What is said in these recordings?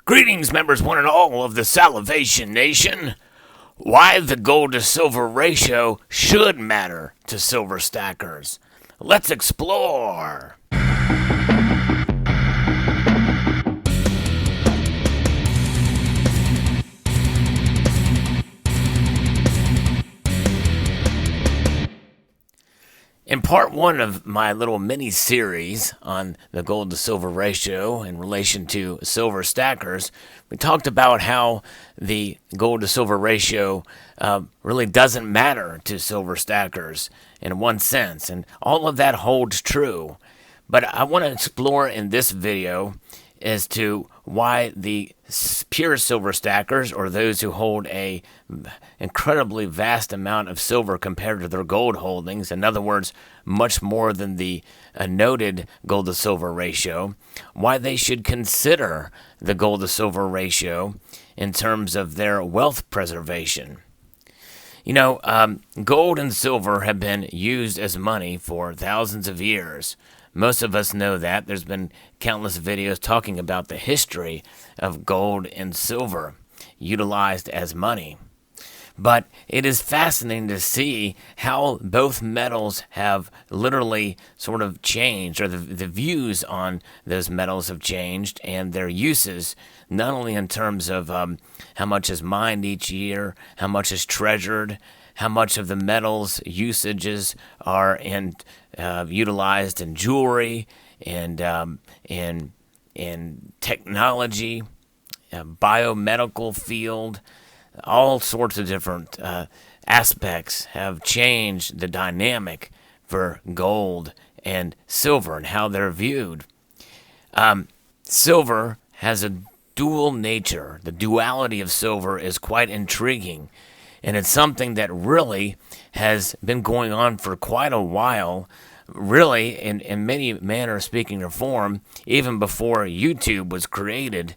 Greetings, members one and all of the Salivation Nation. Why the gold to silver ratio should matter to silver stackers. Let's explore. In part one of my little mini-series on the gold to silver ratio in relation to silver stackers, we talked about how the gold to silver ratio really doesn't matter to silver stackers in one sense, and all of that holds true. But I want to explore in this video as to why the pure silver stackers, or those who hold a incredibly vast amount of silver compared to their gold holdings, in other words, much more than the noted gold to silver ratio, why they should consider the gold to silver ratio in terms of their wealth preservation. You know, gold and silver have been used as money for thousands of years. Most of us know that. There's been countless videos talking about the history of gold and silver utilized as money. But it is fascinating to see how both metals have literally sort of changed, or the views on those metals have changed, and their uses, not only in terms of how much is mined each year, how much is treasured, how much of the metals usages are utilized in jewelry and in technology, biomedical field. All sorts of different aspects have changed the dynamic for gold and silver and how they're viewed. Silver has a dual nature. The duality of silver is quite intriguing, and it's something that really has been going on for quite a while, really, in many manner, speaking or form, even before YouTube was created.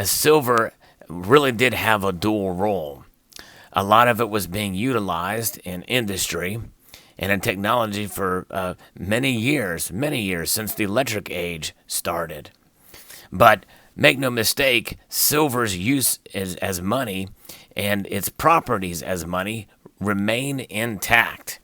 Silver really did have a dual role. A lot of it was being utilized in industry and in technology for many years, since the electric age started. But make no mistake, silver's use as money and its properties as money remain intact.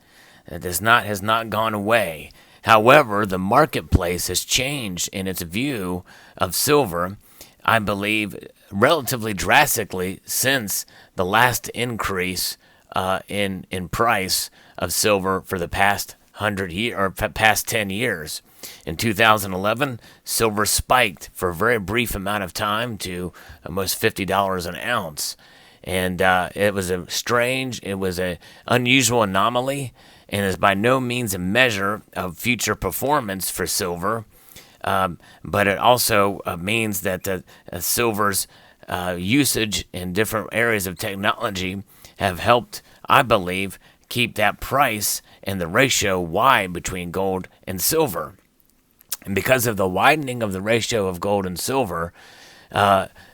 It has not gone away. However, the marketplace has changed in its view of silver, I believe, relatively drastically since the last increase in price of silver for the past 10 years. In 2011, silver spiked for a very brief amount of time to almost $50 an ounce. And it was an unusual anomaly, and is by no means a measure of future performance for silver. But it also means that silver's usage in different areas of technology have helped, I believe, keep that price and the ratio wide between gold and silver. And because of the widening of the ratio of gold and silver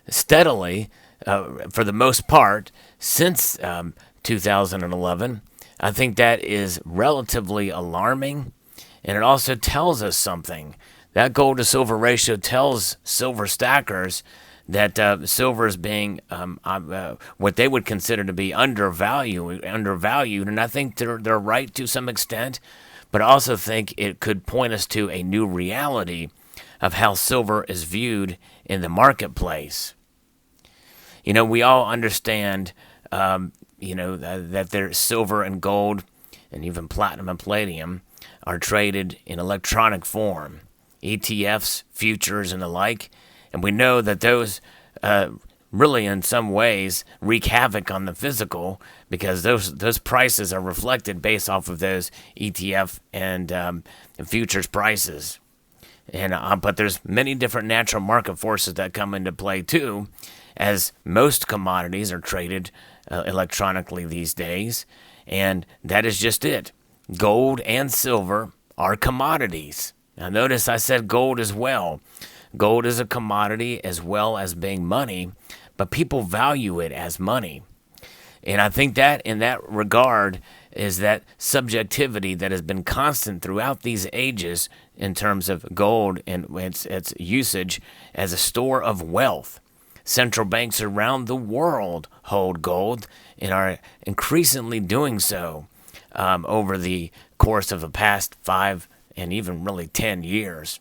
steadily, for the most part, since 2011, I think that is relatively alarming, and it also tells us something. That gold to silver ratio tells silver stackers that silver is being what they would consider to be undervalued, and I think they're right to some extent, but I also think it could point us to a new reality of how silver is viewed in the marketplace. You know, we all understand, that there's silver and gold, and even platinum and palladium, are traded in electronic form. ETFs, futures, and the like. And we know that those really in some ways wreak havoc on the physical, because those prices are reflected based off of those ETF and futures prices. And but there's many different natural market forces that come into play too, as most commodities are traded electronically these days. And that is just it. Gold and silver are commodities. Now notice I said gold as well. Gold is a commodity as well as being money, but people value it as money. And I think that in that regard is that subjectivity that has been constant throughout these ages in terms of gold and its usage as a store of wealth. central banks around the world hold gold and are increasingly doing so over the course of the past 5 and even really 10 years.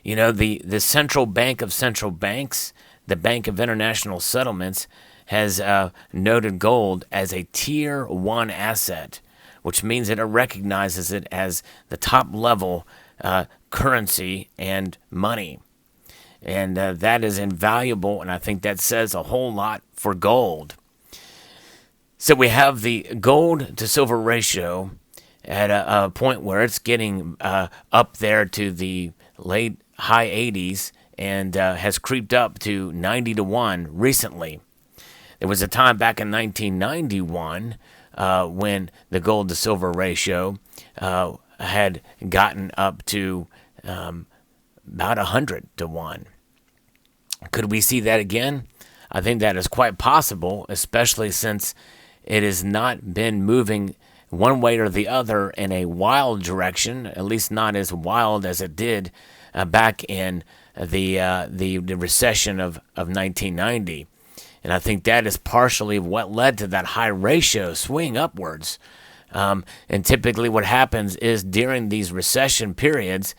You know, the central bank of central banks, the Bank of International Settlements, has noted gold as a Tier 1 asset, which means that it recognizes it as the top level currency and money. And that is invaluable, and I think that says a whole lot for gold. So we have the gold to silver ratio at a point where it's getting up there to the late high 80s and has creeped up to 90 to 1 recently. There was a time back in 1991 when the gold to silver ratio had gotten up to about 100 to 1. Could we see that again? I think that is quite possible, especially since it has not been moving one way or the other in a wild direction, at least not as wild as it did back in the recession of 1990. And I think that is partially what led to that high ratio swing upwards. And typically what happens is during these recession periods,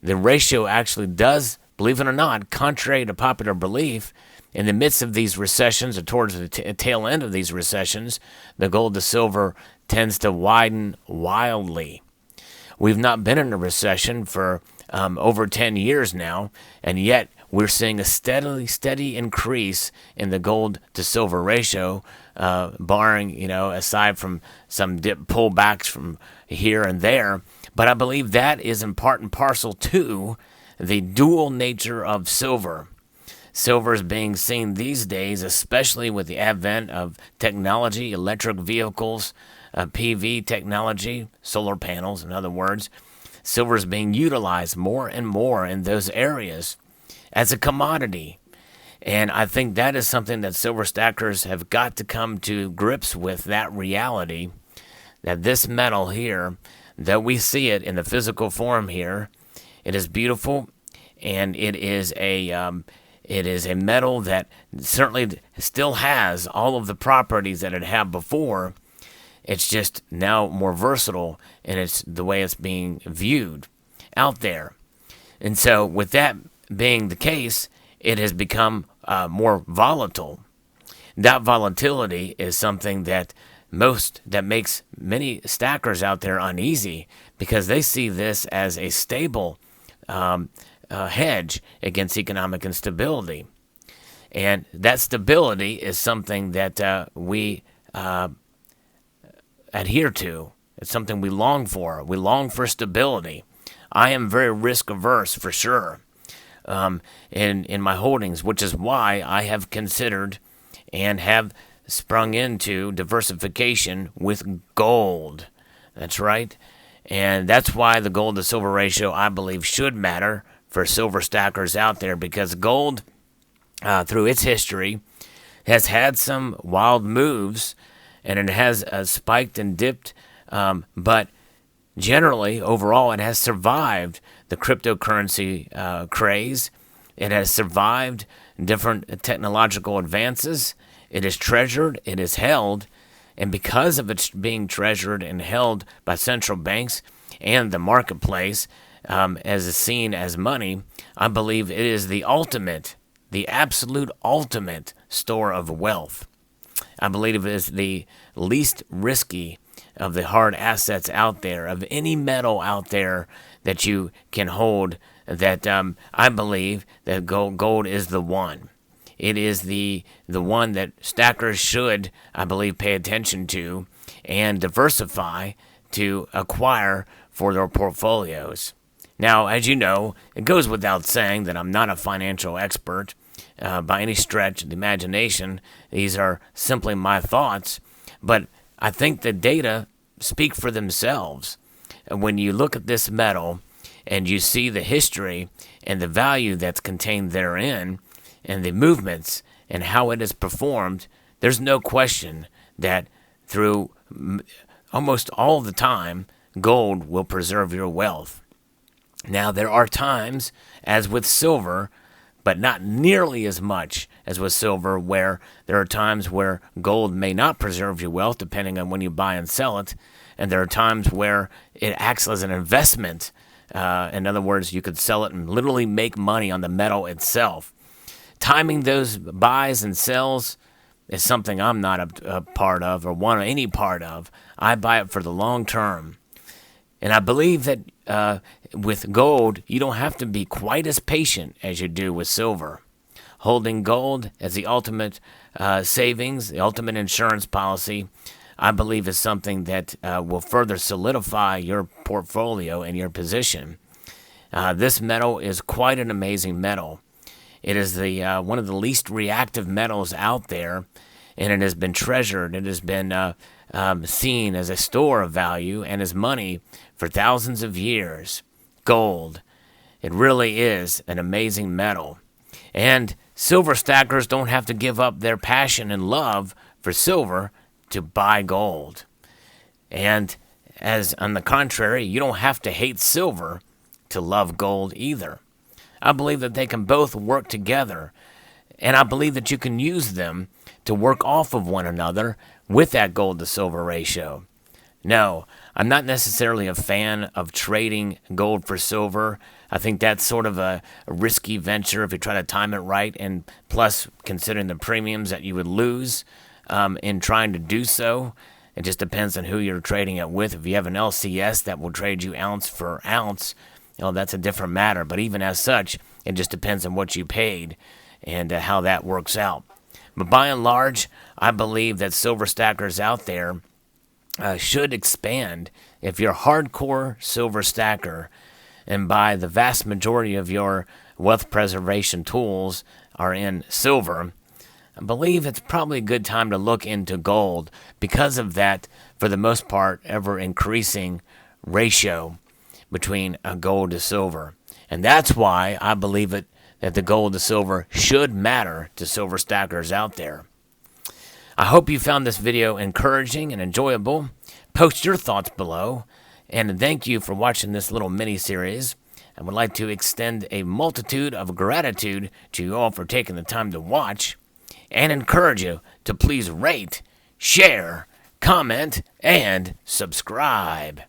the ratio actually does, believe it or not, contrary to popular belief, in the midst of these recessions or towards the tail end of these recessions, the gold to silver tends to widen wildly. We've not been in a recession for over 10 years now, and yet we're seeing a steady increase in the gold to silver ratio, barring, aside from some dip pullbacks from here and there. But I believe that is in part and parcel to the dual nature of silver. Silver is being seen these days, especially with the advent of technology, electric vehicles, PV technology, solar panels, in other words. Silver is being utilized more and more in those areas as a commodity. And I think that is something that silver stackers have got to come to grips with, that reality, that this metal here, that we see it in the physical form here, it is beautiful, and it is a metal that certainly still has all of the properties that it had before. It's just now more versatile, and it's the way it's being viewed out there. And so with that being the case, it has become more volatile. That volatility is something that makes many stackers out there uneasy, because they see this as a stable hedge against economic instability. And that stability is something that we adhere to. It's something we long for. We long for stability. I am very risk averse for sure in my holdings, which is why I have considered and have sprung into diversification with gold. That's right. And that's why the gold to silver ratio, I believe, should matter for silver stackers out there, because gold, through its history, has had some wild moves, and it has spiked and dipped, but generally, overall, it has survived the cryptocurrency craze. It has survived different technological advances. It is treasured, it is held, and because of its being treasured and held by central banks and the marketplace as is seen as money, I believe it is the absolute ultimate store of wealth. I believe it is the least risky of the hard assets out there, of any metal out there that you can hold, that I believe that gold is the one. It is the one that stackers should, I believe, pay attention to and diversify to acquire for their portfolios. Now, as you know, it goes without saying that I'm not a financial expert by any stretch of the imagination. These are simply my thoughts, but I think the data speak for themselves. And when you look at this metal and you see the history and the value that's contained therein, and the movements and how it is performed, there's no question that through almost all the time, gold will preserve your wealth. Now, there are times, as with silver, but not nearly as much as with silver, where there are times where gold may not preserve your wealth depending on when you buy and sell it, and there are times where it acts as an investment. In other words, you could sell it and literally make money on the metal itself. Timing those buys and sells is something I'm not a part of or want any part of. I buy it for the long term. And I believe that with gold, you don't have to be quite as patient as you do with silver. Holding gold as the ultimate savings, the ultimate insurance policy, I believe is something that will further solidify your portfolio and your position. This metal is quite an amazing metal. It is the one of the least reactive metals out there, and it has been treasured. It has been seen as a store of value and as money for thousands of years. Gold. It really is an amazing metal. And silver stackers don't have to give up their passion and love for silver to buy gold. And as on the contrary, you don't have to hate silver to love gold either. I believe that they can both work together, and I believe that you can use them to work off of one another with that gold to silver ratio. No, I'm not necessarily a fan of trading gold for silver. I think that's sort of a risky venture if you try to time it right, and plus considering the premiums that you would lose in trying to do so. It just depends on who you're trading it with. If you have an LCS that will trade you ounce for ounce, that's a different matter. But even as such, it just depends on what you paid and how that works out. But by and large, I believe that silver stackers out there should expand. If you're a hardcore silver stacker and by the vast majority of your wealth preservation tools are in silver, I believe it's probably a good time to look into gold because of that, for the most part, ever increasing ratio between gold to silver. And that's why I believe that the gold to silver should matter to silver stackers out there. I hope you found this video encouraging and enjoyable. Post your thoughts below. And thank you for watching this little mini-series. I would like to extend a multitude of gratitude to you all for taking the time to watch, and encourage you to please rate, share, comment, and subscribe.